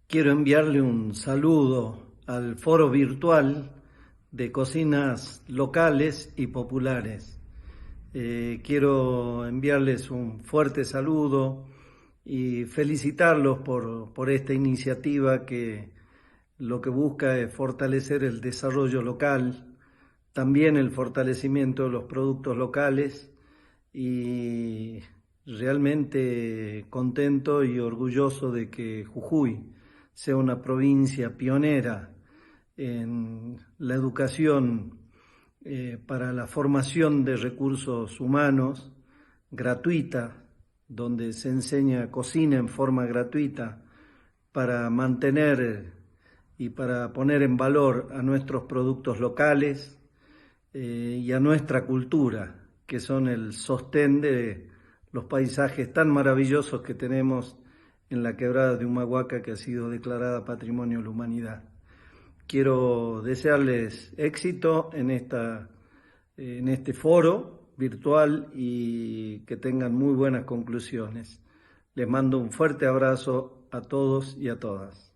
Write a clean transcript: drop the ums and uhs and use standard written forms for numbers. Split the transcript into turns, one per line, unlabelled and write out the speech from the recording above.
Quiero enviarle un saludo al foro virtual de cocinas locales y populares. Quiero enviarles un fuerte saludo y felicitarlos por esta iniciativa que lo que busca es fortalecer el desarrollo local, también el fortalecimiento de los productos locales y realmente contento y orgulloso de que Jujuy sea una provincia pionera en la educación para la formación de recursos humanos gratuita, donde se enseña cocina en forma gratuita para mantener y para poner en valor a nuestros productos locales y a nuestra cultura, que son el sostén de los paisajes tan maravillosos que tenemos en la quebrada de Humahuaca, que ha sido declarada Patrimonio de la Humanidad. Quiero desearles éxito en este foro virtual y que tengan muy buenas conclusiones. Les mando un fuerte abrazo a todos y a todas.